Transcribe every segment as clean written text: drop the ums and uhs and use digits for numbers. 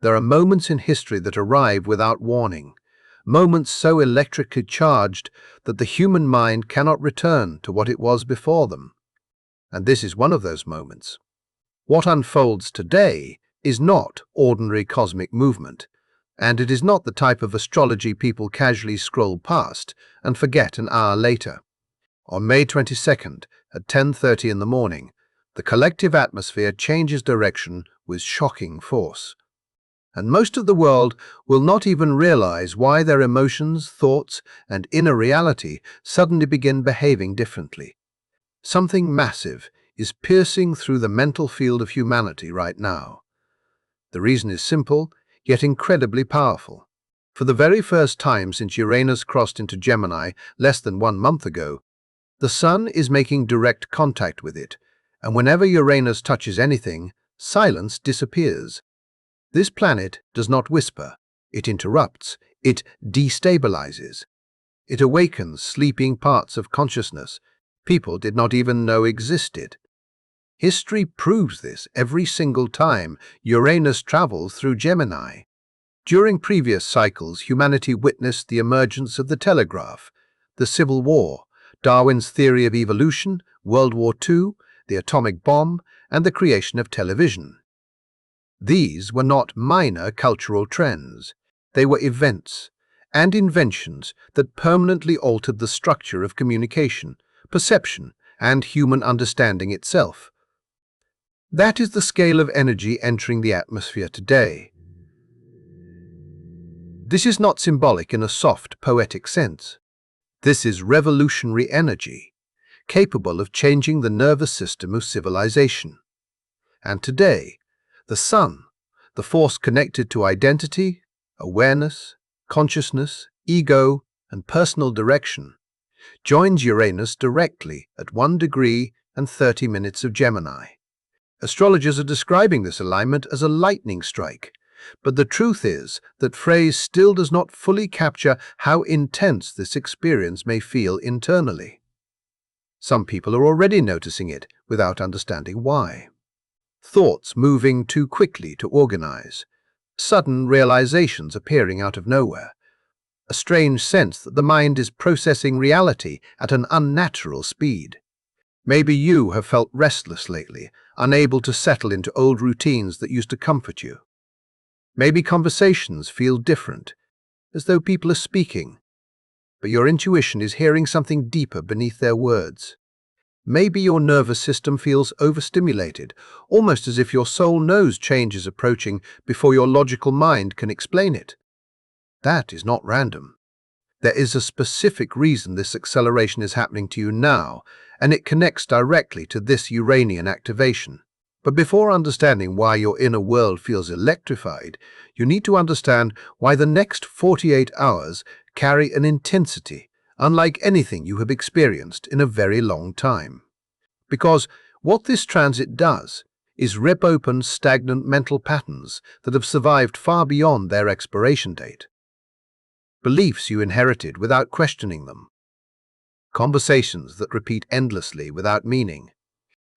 There are moments in history that arrive without warning, moments so electrically charged that the human mind cannot return to what it was before them. And this is one of those moments. What unfolds today is not ordinary cosmic movement, and it is not the type of astrology people casually scroll past and forget an hour later. On May 22nd, at 10:30 in the morning, the collective atmosphere changes direction with shocking force. And most of the world will not even realize why their emotions, thoughts, and inner reality suddenly begin behaving differently. Something massive is piercing through the mental field of humanity right now. The reason is simple, yet incredibly powerful. For the very first time since Uranus crossed into Gemini less than 1 month ago, the Sun is making direct contact with it, and whenever Uranus touches anything, silence disappears. This planet does not whisper, it interrupts, it destabilizes. It awakens sleeping parts of consciousness people did not even know existed. History proves this every single time Uranus travels through Gemini. During previous cycles, humanity witnessed the emergence of the telegraph, the Civil War, Darwin's theory of evolution, World War II, the atomic bomb, and the creation of television. These were not minor cultural trends. They were events and inventions that permanently altered the structure of communication, perception, and human understanding itself. That is the scale of energy entering the atmosphere today. This is not symbolic in a soft, poetic sense. This is revolutionary energy, capable of changing the nervous system of civilization. And today, the Sun, the force connected to identity, awareness, consciousness, ego, and personal direction, joins Uranus directly at 1 degree and 30 minutes of Gemini. Astrologers are describing this alignment as a lightning strike, but the truth is that phrase still does not fully capture how intense this experience may feel internally. Some people are already noticing it without understanding why. Thoughts moving too quickly to organize, sudden realizations appearing out of nowhere, a strange sense that the mind is processing reality at an unnatural speed. Maybe you have felt restless lately, unable to settle into old routines that used to comfort you. Maybe conversations feel different, as though people are speaking, but your intuition is hearing something deeper beneath their words. Maybe your nervous system feels overstimulated, almost as if your soul knows change is approaching before your logical mind can explain it. That is not random. There is a specific reason this acceleration is happening to you now, and it connects directly to this Uranian activation. But before understanding why your inner world feels electrified, you need to understand why the next 48 hours carry an intensity unlike anything you have experienced in a very long time. Because what this transit does is rip open stagnant mental patterns that have survived far beyond their expiration date. Beliefs you inherited without questioning them. Conversations that repeat endlessly without meaning.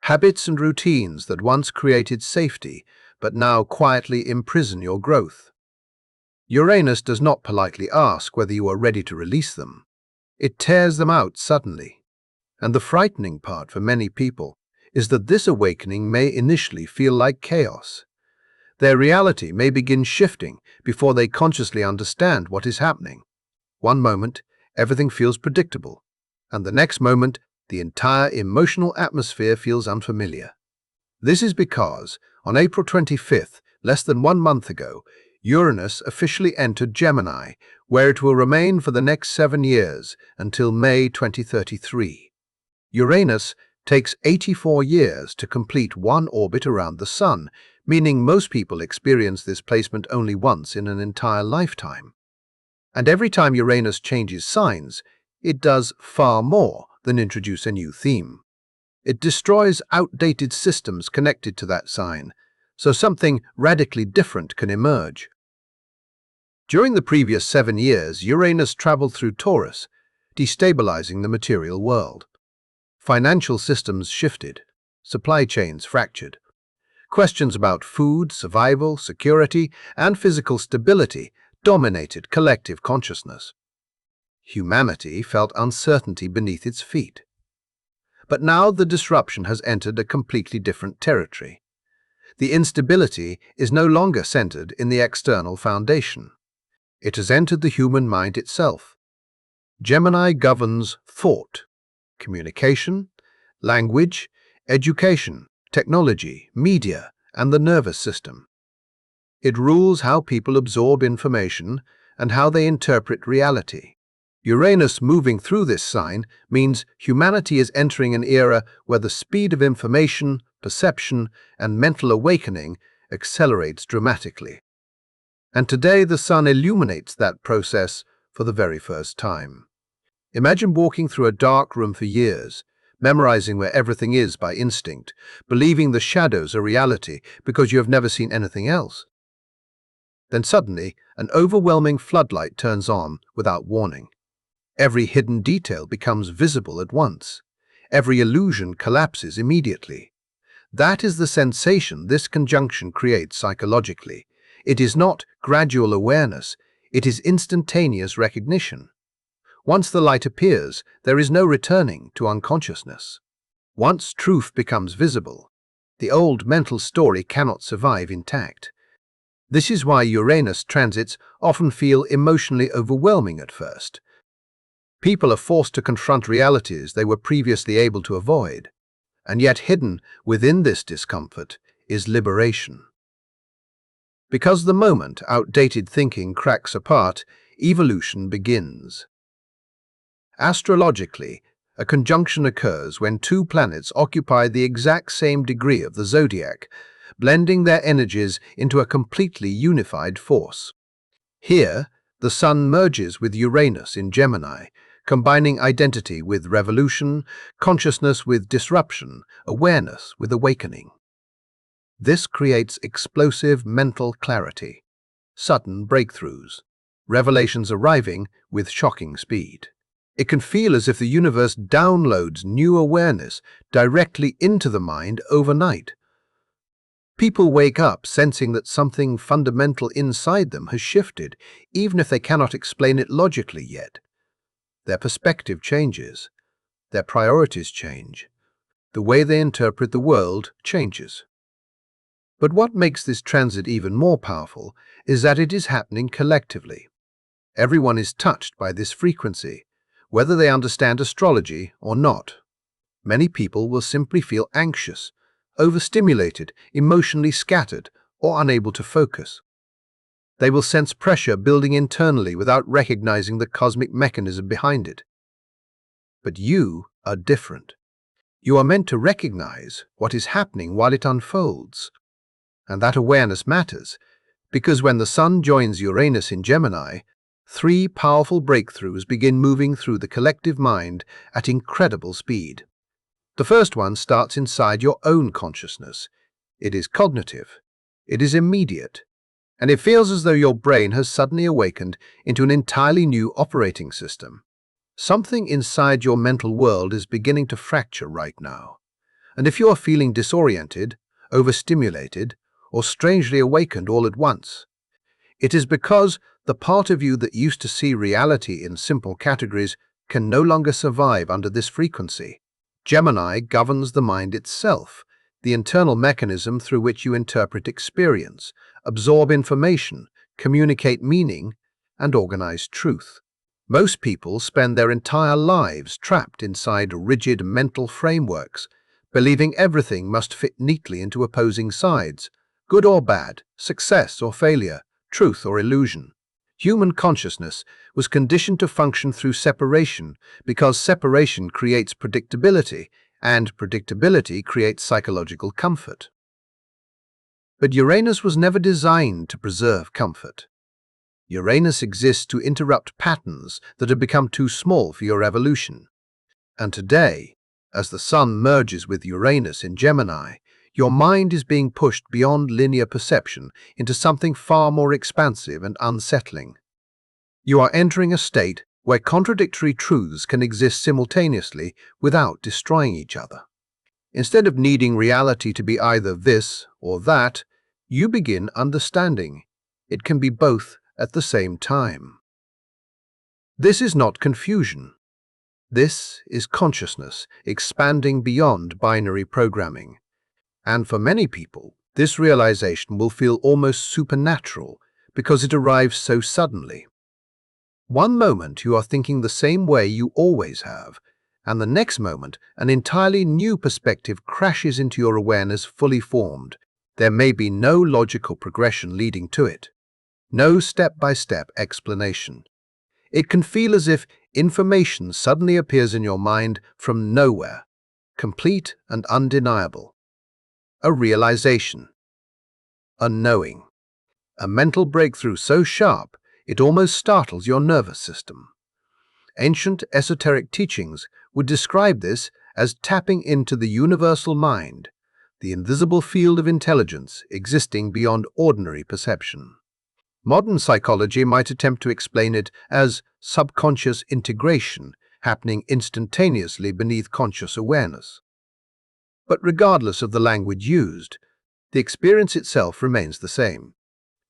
Habits and routines that once created safety but now quietly imprison your growth. Uranus does not politely ask whether you are ready to release them. It tears them out suddenly. And the frightening part for many people is that this awakening may initially feel like chaos. Their reality may begin shifting before they consciously understand what is happening. One moment, everything feels predictable, and the next moment, the entire emotional atmosphere feels unfamiliar. This is because, on April 25th, less than 1 month ago, Uranus officially entered Gemini, where it will remain for the next 7 years until May 2033. Uranus takes 84 years to complete one orbit around the Sun, meaning most people experience this placement only once in an entire lifetime. And every time Uranus changes signs, it does far more than introduce a new theme. It destroys outdated systems connected to that sign, so something radically different can emerge. During the previous 7 years, Uranus traveled through Taurus, destabilizing the material world. Financial systems shifted, supply chains fractured, Questions about food, survival, security, and physical stability dominated collective consciousness. Humanity felt uncertainty beneath its feet. But now the disruption has entered a completely different territory. The instability is no longer centered in the external foundation. It has entered the human mind itself. Gemini governs thought, communication, language, education, technology, media, and the nervous system. It rules how people absorb information and how they interpret reality. Uranus moving through this sign means humanity is entering an era where the speed of information, perception, and mental awakening accelerates dramatically. And today the Sun illuminates that process for the very first time. Imagine walking through a dark room for years, memorizing where everything is by instinct, believing the shadows are reality because you have never seen anything else. Then suddenly, an overwhelming floodlight turns on without warning. Every hidden detail becomes visible at once. Every illusion collapses immediately. That is the sensation this conjunction creates psychologically. It is not gradual awareness, it is instantaneous recognition. Once the light appears, there is no returning to unconsciousness. Once truth becomes visible, the old mental story cannot survive intact. This is why Uranus transits often feel emotionally overwhelming at first. People are forced to confront realities they were previously able to avoid, and yet hidden within this discomfort is liberation. Because the moment outdated thinking cracks apart, evolution begins. Astrologically, a conjunction occurs when two planets occupy the exact same degree of the zodiac, blending their energies into a completely unified force. Here, the Sun merges with Uranus in Gemini, combining identity with revolution, consciousness with disruption, awareness with awakening. This creates explosive mental clarity, sudden breakthroughs, revelations arriving with shocking speed. It can feel as if the universe downloads new awareness directly into the mind overnight. People wake up sensing that something fundamental inside them has shifted, even if they cannot explain it logically yet. Their perspective changes. Their priorities change. The way they interpret the world changes. But what makes this transit even more powerful is that it is happening collectively. Everyone is touched by this frequency, whether they understand astrology or not. Many people will simply feel anxious, overstimulated, emotionally scattered, or unable to focus. They will sense pressure building internally without recognizing the cosmic mechanism behind it. But you are different. You are meant to recognize what is happening while it unfolds. And that awareness matters, because when the Sun joins Uranus in Gemini, three powerful breakthroughs begin moving through the collective mind at incredible speed. The first one starts inside your own consciousness. It is cognitive. It is immediate. And it feels as though your brain has suddenly awakened into an entirely new operating system. Something inside your mental world is beginning to fracture right now. And if you are feeling disoriented, overstimulated, or strangely awakened all at once, it is because the part of you that used to see reality in simple categories can no longer survive under this frequency. Gemini governs the mind itself, the internal mechanism through which you interpret experience, absorb information, communicate meaning, and organize truth. Most people spend their entire lives trapped inside rigid mental frameworks, believing everything must fit neatly into opposing sides, good or bad, success or failure, truth or illusion. Human consciousness was conditioned to function through separation because separation creates predictability, and predictability creates psychological comfort. But Uranus was never designed to preserve comfort. Uranus exists to interrupt patterns that have become too small for your evolution. And today, as the Sun merges with Uranus in Gemini, your mind is being pushed beyond linear perception into something far more expansive and unsettling. You are entering a state where contradictory truths can exist simultaneously without destroying each other. Instead of needing reality to be either this or that, you begin understanding. It can be both at the same time. This is not confusion. This is consciousness expanding beyond binary programming. And for many people, this realization will feel almost supernatural because it arrives so suddenly. One moment you are thinking the same way you always have, and the next moment an entirely new perspective crashes into your awareness fully formed. There may be no logical progression leading to it, no step-by-step explanation. It can feel as if information suddenly appears in your mind from nowhere, complete and undeniable. A realization, a knowing, a mental breakthrough so sharp it almost startles your nervous system. Ancient esoteric teachings would describe this as tapping into the universal mind, the invisible field of intelligence existing beyond ordinary perception. Modern psychology might attempt to explain it as subconscious integration happening instantaneously beneath conscious awareness. But regardless of the language used, the experience itself remains the same.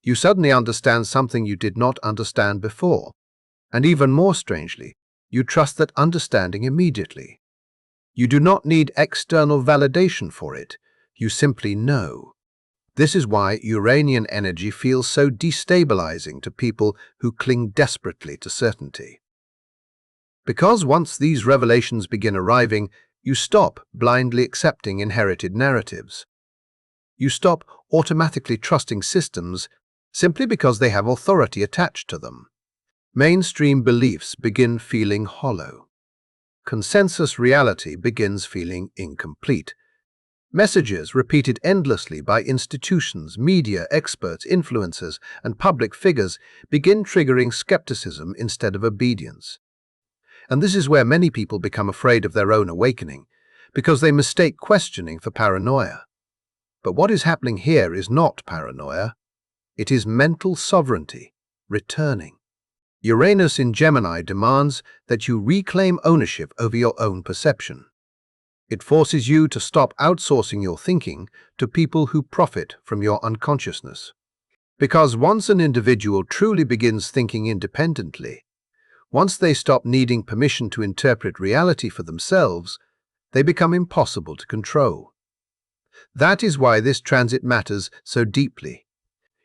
You suddenly understand something you did not understand before, and even more strangely, you trust that understanding immediately. You do not need external validation for it, you simply know. This is why Uranian energy feels so destabilizing to people who cling desperately to certainty. Because once these revelations begin arriving, you stop blindly accepting inherited narratives. You stop automatically trusting systems simply because they have authority attached to them. Mainstream beliefs begin feeling hollow. Consensus reality begins feeling incomplete. Messages repeated endlessly by institutions, media, experts, influencers, and public figures begin triggering skepticism instead of obedience. And this is where many people become afraid of their own awakening, because they mistake questioning for paranoia. But what is happening here is not paranoia. It is mental sovereignty, returning. Uranus in Gemini demands that you reclaim ownership over your own perception. It forces you to stop outsourcing your thinking to people who profit from your unconsciousness. Because once an individual truly begins thinking independently, once they stop needing permission to interpret reality for themselves, they become impossible to control. That is why this transit matters so deeply.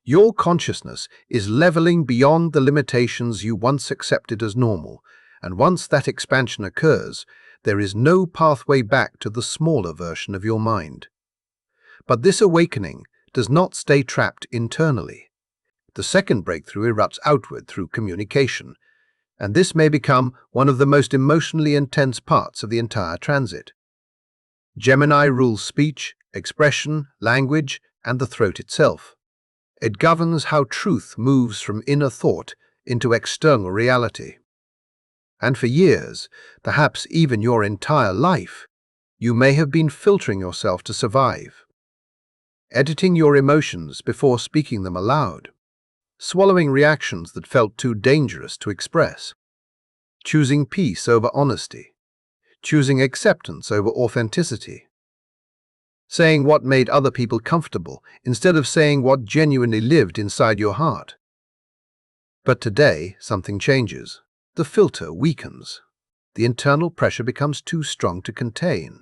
Your consciousness is leveling beyond the limitations you once accepted as normal, and once that expansion occurs, there is no pathway back to the smaller version of your mind. But this awakening does not stay trapped internally. The second breakthrough erupts outward through communication, and this may become one of the most emotionally intense parts of the entire transit. Gemini rules speech, expression, language, and the throat itself. It governs how truth moves from inner thought into external reality. And for years, perhaps even your entire life, you may have been filtering yourself to survive, editing your emotions before speaking them aloud, swallowing reactions that felt too dangerous to express, choosing peace over honesty, choosing acceptance over authenticity, saying what made other people comfortable instead of saying what genuinely lived inside your heart. But today, something changes. The filter weakens. The internal pressure becomes too strong to contain.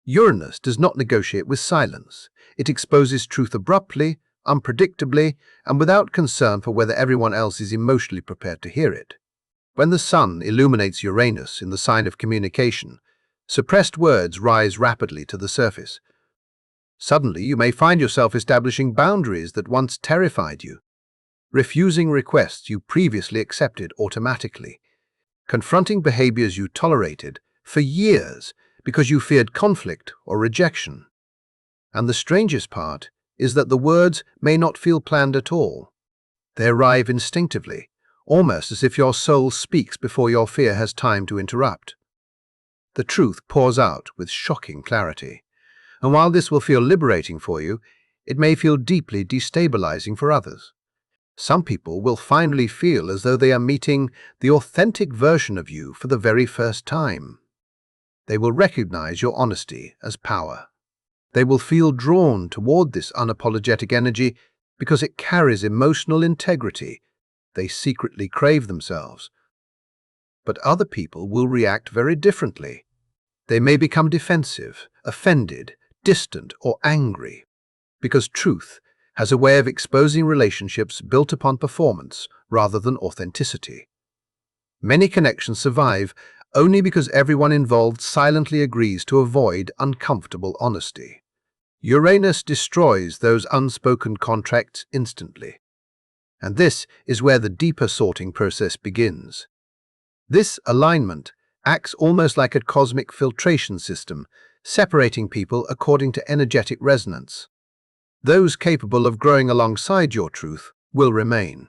Uranus does not negotiate with silence. It exposes truth abruptly, unpredictably, and without concern for whether everyone else is emotionally prepared to hear it. When the sun illuminates Uranus in the sign of communication, suppressed words rise rapidly to the surface. Suddenly, you may find yourself establishing boundaries that once terrified you, refusing requests you previously accepted automatically, confronting behaviors you tolerated for years because you feared conflict or rejection. And the strangest part is that the words may not feel planned at all. They arrive instinctively, almost as if your soul speaks before your fear has time to interrupt. The truth pours out with shocking clarity. And while this will feel liberating for you, it may feel deeply destabilizing for others. Some people will finally feel as though they are meeting the authentic version of you for the very first time. They will recognize your honesty as power. They will feel drawn toward this unapologetic energy because it carries emotional integrity. They secretly crave themselves. But other people will react very differently. They may become defensive, offended, distant, or angry, because truth has a way of exposing relationships built upon performance rather than authenticity. Many connections survive only because everyone involved silently agrees to avoid uncomfortable honesty. Uranus destroys those unspoken contracts instantly. And this is where the deeper sorting process begins. This alignment acts almost like a cosmic filtration system, separating people according to energetic resonance. Those capable of growing alongside your truth will remain.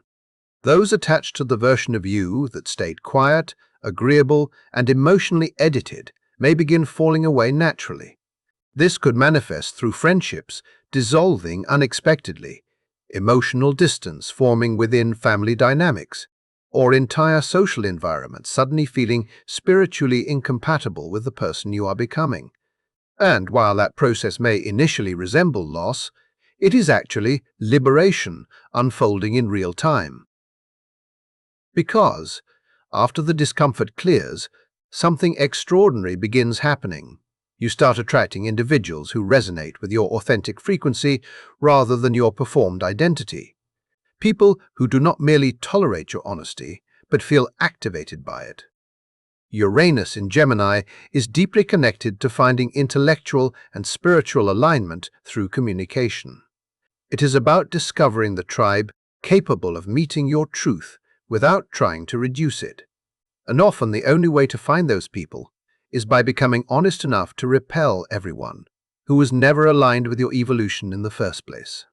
Those attached to the version of you that stayed quiet, agreeable, and emotionally edited may begin falling away naturally. This could manifest through friendships dissolving unexpectedly, emotional distance forming within family dynamics, or entire social environments suddenly feeling spiritually incompatible with the person you are becoming. And while that process may initially resemble loss, it is actually liberation unfolding in real time. Because, after the discomfort clears, something extraordinary begins happening. You start attracting individuals who resonate with your authentic frequency rather than your performed identity. People who do not merely tolerate your honesty, but feel activated by it. Uranus in Gemini is deeply connected to finding intellectual and spiritual alignment through communication. It is about discovering the tribe capable of meeting your truth without trying to reduce it. And often the only way to find those people is by becoming honest enough to repel everyone who was never aligned with your evolution in the first place.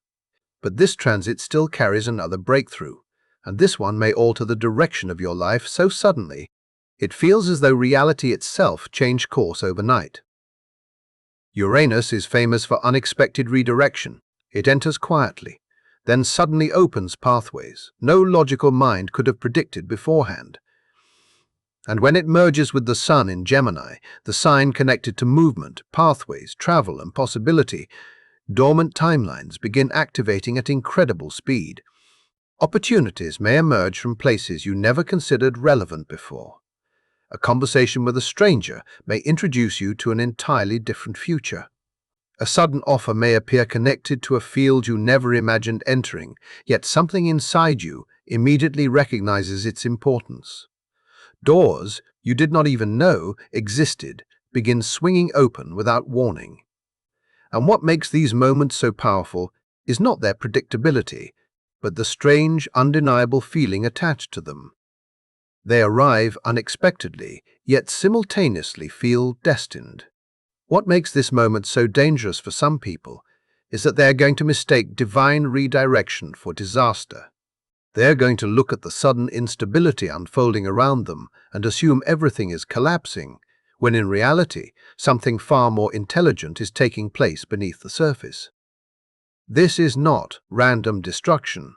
But this transit still carries another breakthrough, and this one may alter the direction of your life so suddenly it feels as though reality itself changed course overnight. Uranus is famous for unexpected redirection. It enters quietly, then suddenly opens pathways no logical mind could have predicted beforehand. And when it merges with the Sun in Gemini, the sign connected to movement, pathways, travel, and possibility, dormant timelines begin activating at incredible speed. Opportunities may emerge from places you never considered relevant before. A conversation with a stranger may introduce you to an entirely different future. A sudden offer may appear connected to a field you never imagined entering, yet something inside you immediately recognizes its importance. Doors you did not even know existed begin swinging open without warning. And what makes these moments so powerful is not their predictability, but the strange, undeniable feeling attached to them. They arrive unexpectedly, yet simultaneously feel destined. What makes this moment so dangerous for some people is that they are going to mistake divine redirection for disaster. They are going to look at the sudden instability unfolding around them and assume everything is collapsing, when in reality, something far more intelligent is taking place beneath the surface. This is not random destruction.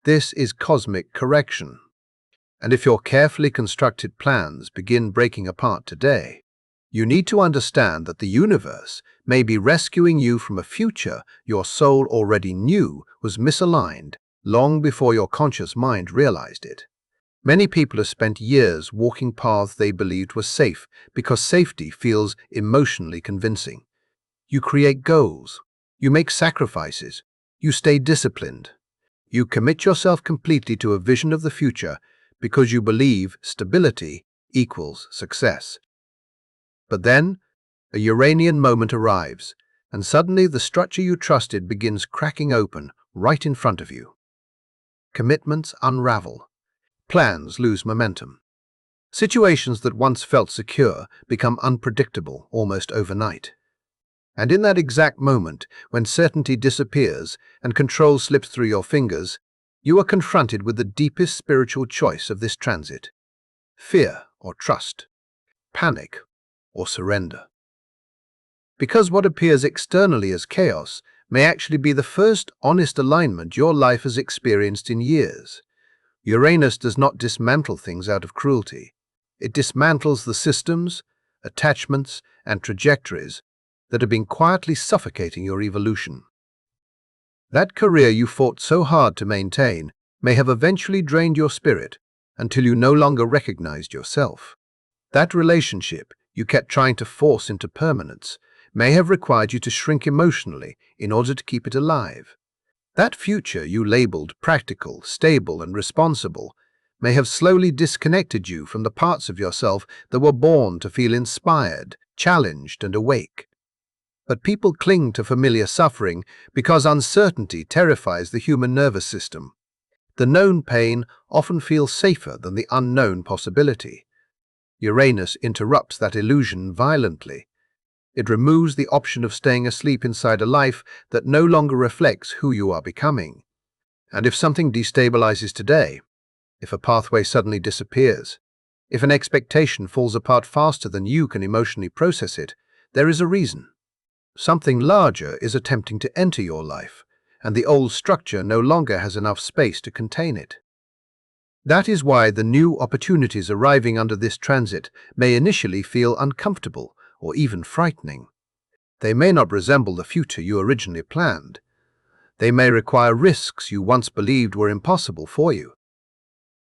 This is cosmic correction. And if your carefully constructed plans begin breaking apart today, you need to understand that the universe may be rescuing you from a future your soul already knew was misaligned long before your conscious mind realized it. Many people have spent years walking paths they believed were safe because safety feels emotionally convincing. You create goals, you make sacrifices, you stay disciplined. You commit yourself completely to a vision of the future because you believe stability equals success. But then, a Uranian moment arrives, and suddenly the structure you trusted begins cracking open right in front of you. Commitments unravel. Plans lose momentum. Situations that once felt secure become unpredictable almost overnight. And in that exact moment, when certainty disappears and control slips through your fingers, you are confronted with the deepest spiritual choice of this transit: fear or trust, panic or surrender. Because what appears externally as chaos may actually be the first honest alignment your life has experienced in years. Uranus does not dismantle things out of cruelty. It dismantles the systems, attachments, and trajectories that have been quietly suffocating your evolution. That career you fought so hard to maintain may have eventually drained your spirit until you no longer recognized yourself. That relationship you kept trying to force into permanence may have required you to shrink emotionally in order to keep it alive. That future you labeled practical, stable, and responsible may have slowly disconnected you from the parts of yourself that were born to feel inspired, challenged, and awake. But people cling to familiar suffering because uncertainty terrifies the human nervous system. The known pain often feels safer than the unknown possibility. Uranus interrupts that illusion violently. It removes the option of staying asleep inside a life that no longer reflects who you are becoming. And if something destabilizes today, if a pathway suddenly disappears, if an expectation falls apart faster than you can emotionally process it, there is a reason. Something larger is attempting to enter your life, and the old structure no longer has enough space to contain it. That is why the new opportunities arriving under this transit may initially feel uncomfortable or even frightening. They may not resemble the future you originally planned. They may require risks you once believed were impossible for you.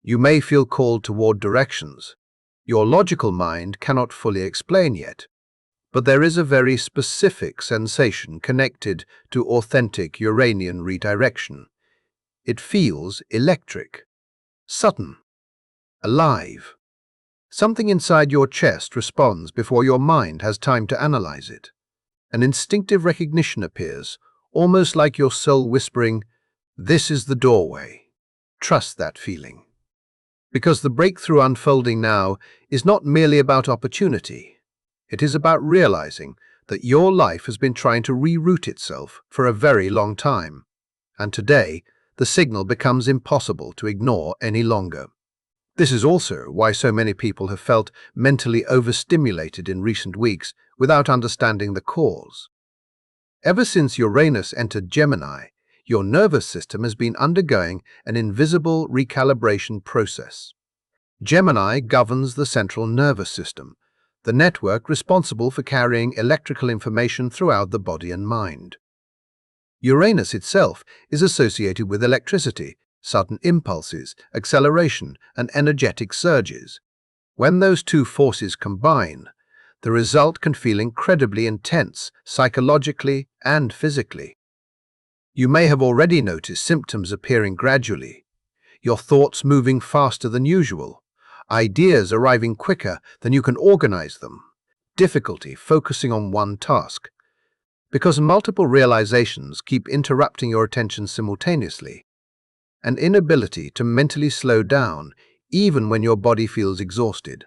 You may feel called toward directions your logical mind cannot fully explain yet. But there is a very specific sensation connected to authentic Uranian redirection. It feels electric, sudden, alive. Something inside your chest responds before your mind has time to analyze it. An instinctive recognition appears, almost like your soul whispering, "This is the doorway. Trust that feeling." Because the breakthrough unfolding now is not merely about opportunity. It is about realizing that your life has been trying to reroute itself for a very long time, and today the signal becomes impossible to ignore any longer. This is also why so many people have felt mentally overstimulated in recent weeks without understanding the cause. Ever since Uranus entered Gemini, your nervous system has been undergoing an invisible recalibration process. Gemini governs the central nervous system, the network responsible for carrying electrical information throughout the body and mind. Uranus itself is associated with electricity, sudden impulses, acceleration, and energetic surges. When those two forces combine, the result can feel incredibly intense, psychologically and physically. You may have already noticed symptoms appearing gradually, your thoughts moving faster than usual, ideas arriving quicker than you can organize them, difficulty focusing on one task. Because multiple realizations keep interrupting your attention simultaneously, an inability to mentally slow down even when your body feels exhausted.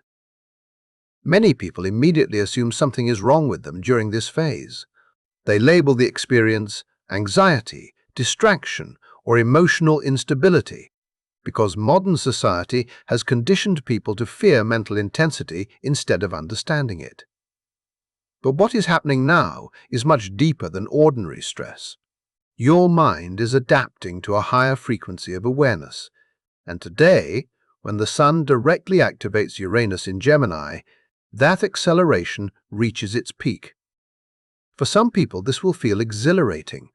Many people immediately assume something is wrong with them during this phase. They label the experience anxiety, distraction, or emotional instability, because modern society has conditioned people to fear mental intensity instead of understanding it. But what is happening now is much deeper than ordinary stress. Your mind is adapting to a higher frequency of awareness, and today, when the Sun directly activates Uranus in Gemini, that acceleration reaches its peak. For some people, this will feel exhilarating.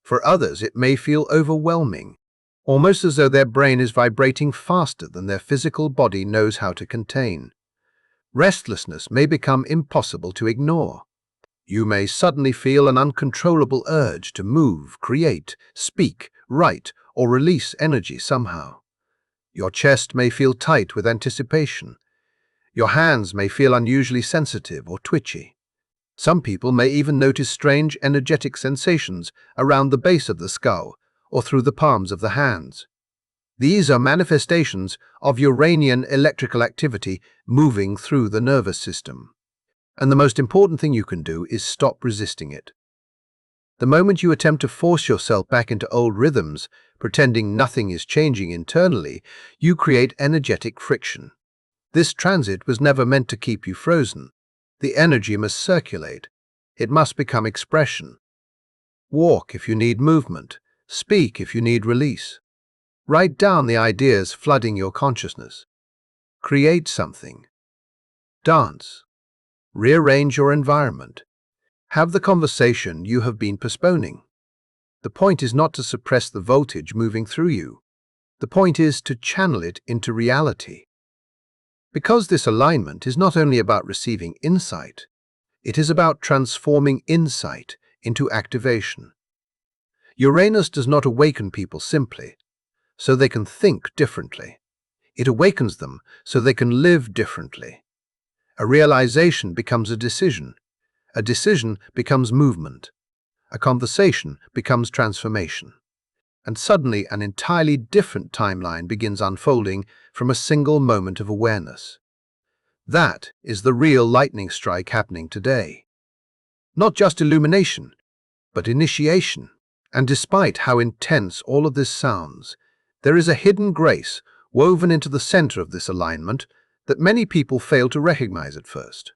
For others, it may feel overwhelming, almost as though their brain is vibrating faster than their physical body knows how to contain. Restlessness may become impossible to ignore. You may suddenly feel an uncontrollable urge to move, create, speak, write, or release energy somehow. Your chest may feel tight with anticipation. Your hands may feel unusually sensitive or twitchy. Some people may even notice strange energetic sensations around the base of the skull or through the palms of the hands. These are manifestations of Uranian electrical activity moving through the nervous system. And the most important thing you can do is stop resisting it. The moment you attempt to force yourself back into old rhythms, pretending nothing is changing internally, you create energetic friction. This transit was never meant to keep you frozen. The energy must circulate. It must become expression. Walk if you need movement. Speak if you need release. Write down the ideas flooding your consciousness. Create something. Dance. Rearrange your environment. Have the conversation you have been postponing. The point is not to suppress the voltage moving through you. The point is to channel it into reality. Because this alignment is not only about receiving insight, it is about transforming insight into activation. Uranus does not awaken people simply so they can think differently. It awakens them so they can live differently. A realization becomes a decision becomes movement, a conversation becomes transformation. And suddenly an entirely different timeline begins unfolding from a single moment of awareness. That is the real lightning strike happening today. Not just illumination, but initiation. And despite how intense all of this sounds, there is a hidden grace woven into the center of this alignment that many people fail to recognize at first.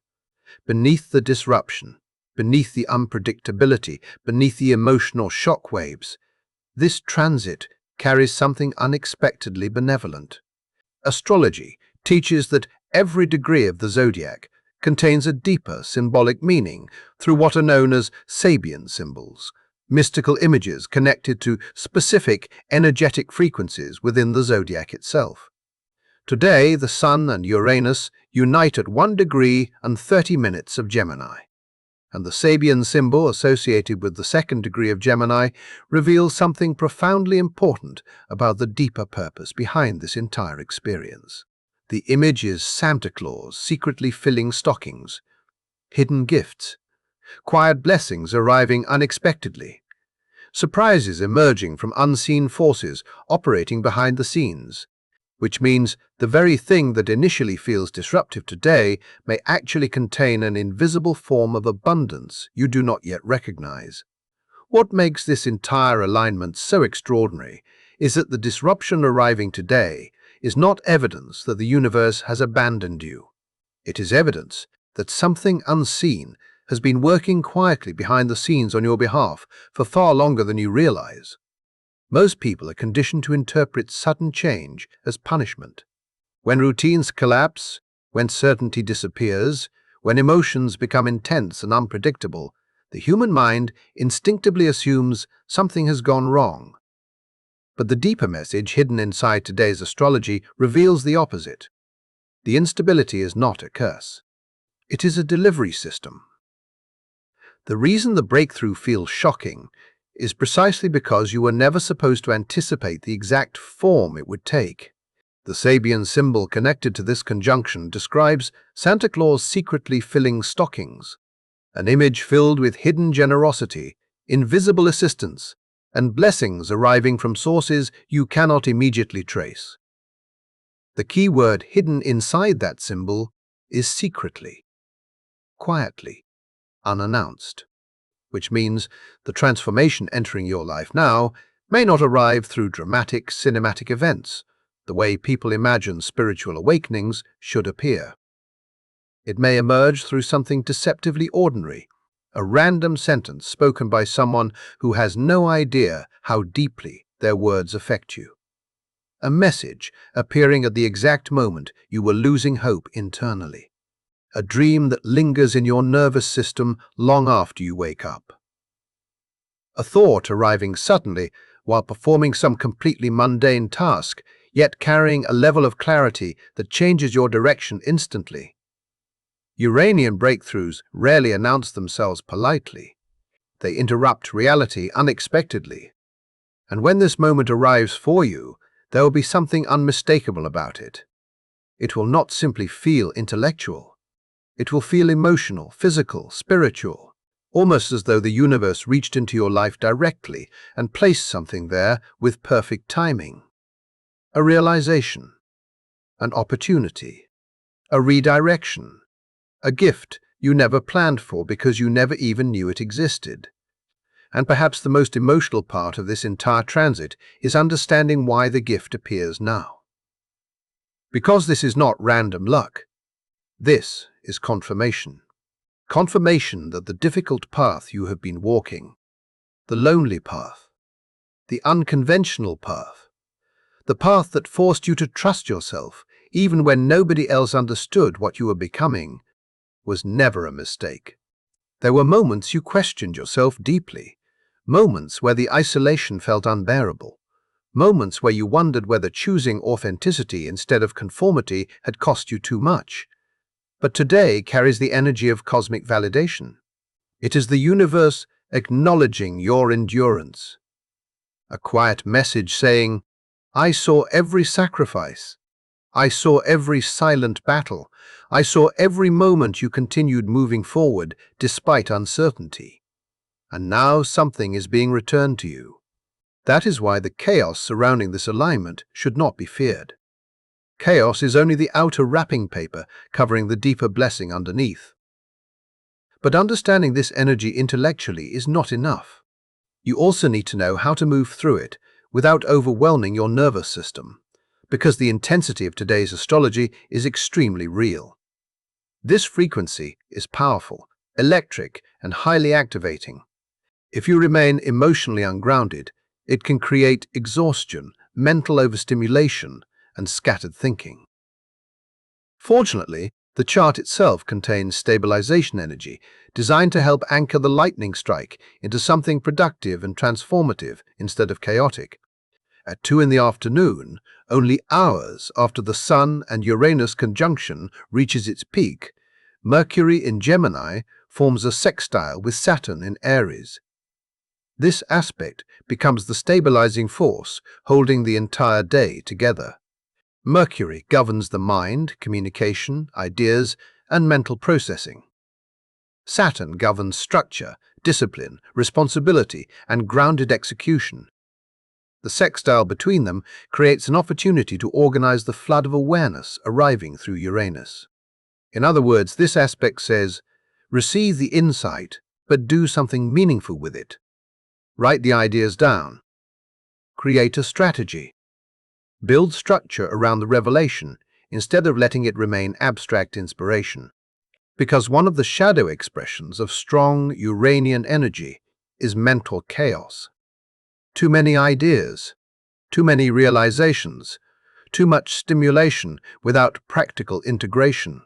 Beneath the disruption, beneath the unpredictability, beneath the emotional shockwaves, this transit carries something unexpectedly benevolent. Astrology teaches that every degree of the zodiac contains a deeper symbolic meaning through what are known as Sabian symbols, mystical images connected to specific energetic frequencies within the zodiac itself. Today, the Sun and Uranus unite at 1 degree and 30 minutes of Gemini, and the Sabian symbol associated with the 2nd degree of Gemini reveals something profoundly important about the deeper purpose behind this entire experience. The image is Santa Claus secretly filling stockings, hidden gifts, quiet blessings arriving unexpectedly, surprises emerging from unseen forces operating behind the scenes, which means the very thing that initially feels disruptive today may actually contain an invisible form of abundance you do not yet recognize. What makes this entire alignment so extraordinary is that the disruption arriving today is not evidence that the universe has abandoned you. It is evidence that something unseen has been working quietly behind the scenes on your behalf for far longer than you realize. Most people are conditioned to interpret sudden change as punishment. When routines collapse, when certainty disappears, when emotions become intense and unpredictable, the human mind instinctively assumes something has gone wrong. But the deeper message hidden inside today's astrology reveals the opposite. The instability is not a curse. It is a delivery system. The reason the breakthrough feels shocking is precisely because you were never supposed to anticipate the exact form it would take. The Sabian symbol connected to this conjunction describes Santa Claus secretly filling stockings, an image filled with hidden generosity, invisible assistance, and blessings arriving from sources you cannot immediately trace. The key word hidden inside that symbol is secretly, quietly, unannounced, which means the transformation entering your life now may not arrive through dramatic cinematic events, the way people imagine spiritual awakenings should appear. It may emerge through something deceptively ordinary, a random sentence spoken by someone who has no idea how deeply their words affect you. A message appearing at the exact moment you were losing hope internally. A dream that lingers in your nervous system long after you wake up. A thought arriving suddenly while performing some completely mundane task, yet carrying a level of clarity that changes your direction instantly. Uranian breakthroughs rarely announce themselves politely. They interrupt reality unexpectedly. And when this moment arrives for you, there will be something unmistakable about it. It will not simply feel intellectual. It will feel emotional, physical, spiritual, almost as though the universe reached into your life directly and placed something there with perfect timing. A realization, an opportunity, a redirection, a gift you never planned for because you never even knew it existed. And perhaps the most emotional part of this entire transit is understanding why the gift appears now. Because this is not random luck. This is confirmation. Confirmation that the difficult path you have been walking, the lonely path, the unconventional path, the path that forced you to trust yourself even when nobody else understood what you were becoming, was never a mistake. There were moments you questioned yourself deeply, moments where the isolation felt unbearable, moments where you wondered whether choosing authenticity instead of conformity had cost you too much. But today carries the energy of cosmic validation. It is the universe acknowledging your endurance. A quiet message saying, "I saw every sacrifice. I saw every silent battle. I saw every moment you continued moving forward despite uncertainty. And now something is being returned to you." That is why the chaos surrounding this alignment should not be feared. Chaos is only the outer wrapping paper covering the deeper blessing underneath. But understanding this energy intellectually is not enough. You also need to know how to move through it without overwhelming your nervous system, because the intensity of today's astrology is extremely real. This frequency is powerful, electric, and highly activating. If you remain emotionally ungrounded, it can create exhaustion, mental overstimulation, and scattered thinking. Fortunately, the chart itself contains stabilization energy designed to help anchor the lightning strike into something productive and transformative instead of chaotic. At 2 in the afternoon, only hours after the Sun and Uranus conjunction reaches its peak, Mercury in Gemini forms a sextile with Saturn in Aries. This aspect becomes the stabilizing force holding the entire day together. Mercury governs the mind, communication, ideas, and mental processing. Saturn governs structure, discipline, responsibility, and grounded execution. The sextile between them creates an opportunity to organize the flood of awareness arriving through Uranus. In other words, this aspect says, receive the insight, but do something meaningful with it. Write the ideas down. Create a strategy. Build structure around the revelation instead of letting it remain abstract inspiration. Because one of the shadow expressions of strong Uranian energy is mental chaos. Too many ideas, too many realizations, too much stimulation without practical integration.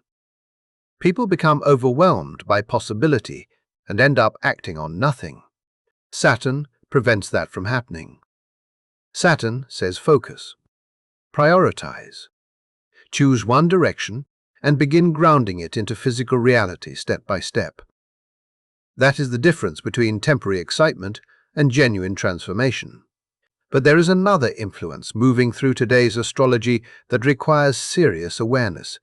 People become overwhelmed by possibility and end up acting on nothing. Saturn prevents that from happening. Saturn says focus. Prioritize. Choose one direction and begin grounding it into physical reality step by step. That is the difference between temporary excitement and genuine transformation. But there is another influence moving through today's astrology that requires serious awareness,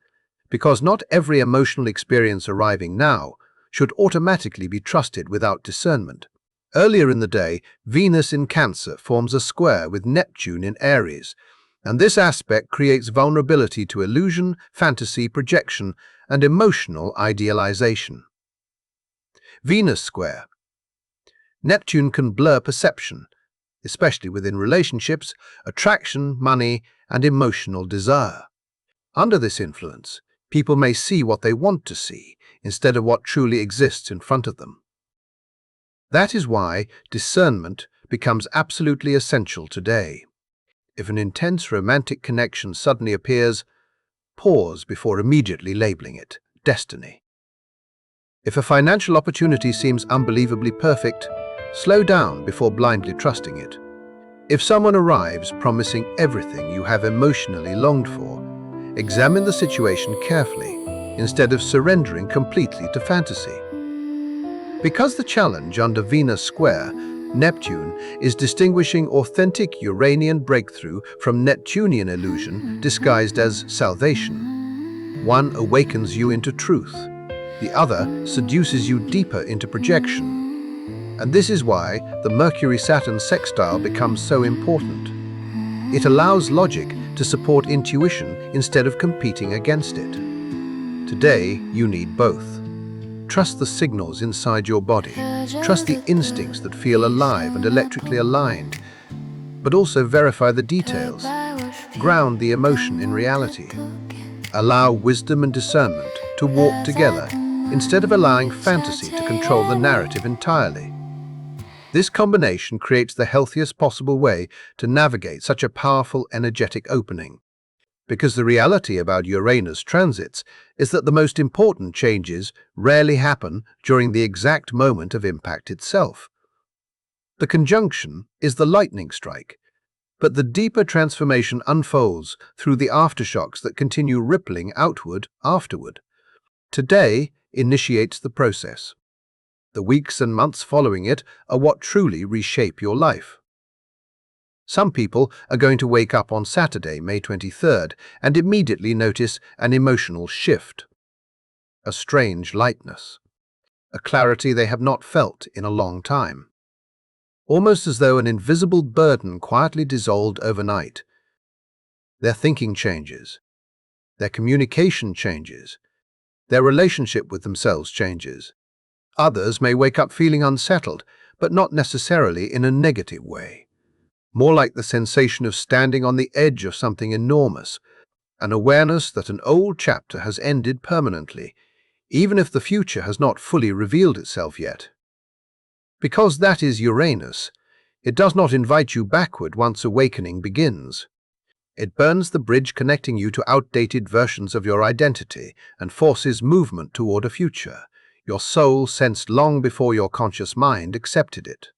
because not every emotional experience arriving now should automatically be trusted without discernment. Earlier in the day, Venus in Cancer forms a square with Neptune in Aries, and this aspect creates vulnerability to illusion, fantasy, projection, and emotional idealization. Venus square. Neptune can blur perception, especially within relationships, attraction, money, and emotional desire. Under this influence, people may see what they want to see instead of what truly exists in front of them. That is why discernment becomes absolutely essential today. If an intense romantic connection suddenly appears, pause before immediately labeling it destiny. If a financial opportunity seems unbelievably perfect, slow down before blindly trusting it. If someone arrives promising everything you have emotionally longed for, examine the situation carefully instead of surrendering completely to fantasy. Because the challenge under Venus square, Neptune is distinguishing authentic Uranian breakthrough from Neptunian illusion disguised as salvation. One awakens you into truth, the other seduces you deeper into projection. And this is why the Mercury-Saturn sextile becomes so important. It allows logic to support intuition instead of competing against it. Today, you need both. Trust the signals inside your body. Trust the instincts that feel alive and electrically aligned, but also verify the details. Ground the emotion in reality. Allow wisdom and discernment to walk together instead of allowing fantasy to control the narrative entirely. This combination creates the healthiest possible way to navigate such a powerful energetic opening. because the reality about Uranus transits is that the most important changes rarely happen during the exact moment of impact itself. The conjunction is the lightning strike, but the deeper transformation unfolds through the aftershocks that continue rippling outward afterward. Today initiates the process. The weeks and months following it are what truly reshape your life. Some people are going to wake up on Saturday, May 23rd, and immediately notice an emotional shift, a strange lightness, a clarity they have not felt in a long time. Almost as though an invisible burden quietly dissolved overnight. Their thinking changes, their communication changes, their relationship with themselves changes. Others may wake up feeling unsettled, but not necessarily in a negative way. More like the sensation of standing on the edge of something enormous, an awareness that an old chapter has ended permanently, even if the future has not fully revealed itself yet. Because that is Uranus, it does not invite you backward once awakening begins. It burns the bridge connecting you to outdated versions of your identity and forces movement toward a future your soul sensed long before your conscious mind accepted it.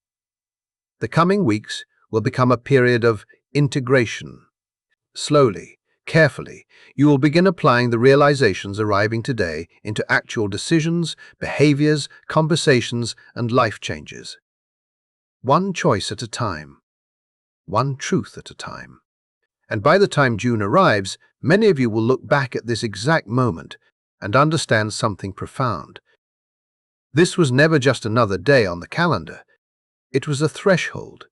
The coming weeks will become a period of integration. Slowly, carefully, you will begin applying the realizations arriving today into actual decisions, behaviors, conversations, and life changes. One choice at a time. One truth at a time. And by the time June arrives, many of you will look back at this exact moment and understand something profound. This was never just another day on the calendar. It was a threshold,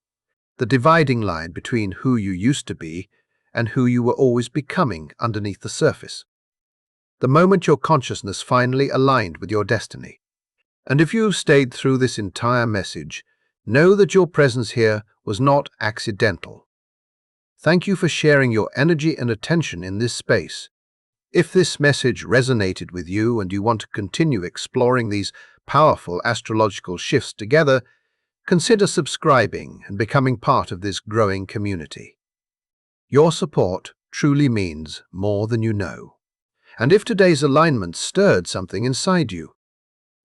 the dividing line between who you used to be and who you were always becoming underneath the surface. The moment your consciousness finally aligned with your destiny. And if you have stayed through this entire message, know that your presence here was not accidental. Thank you for sharing your energy and attention in this space. If this message resonated with you and you want to continue exploring these powerful astrological shifts together, consider subscribing and becoming part of this growing community. Your support truly means more than you know. And if today's alignment stirred something inside you,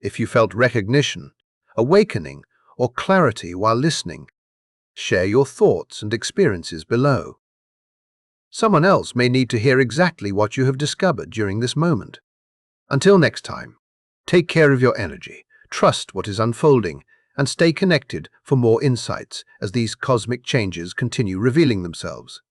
if you felt recognition, awakening, or clarity while listening, share your thoughts and experiences below. Someone else may need to hear exactly what you have discovered during this moment. Until next time, take care of your energy, trust what is unfolding, and stay connected for more insights as these cosmic changes continue revealing themselves.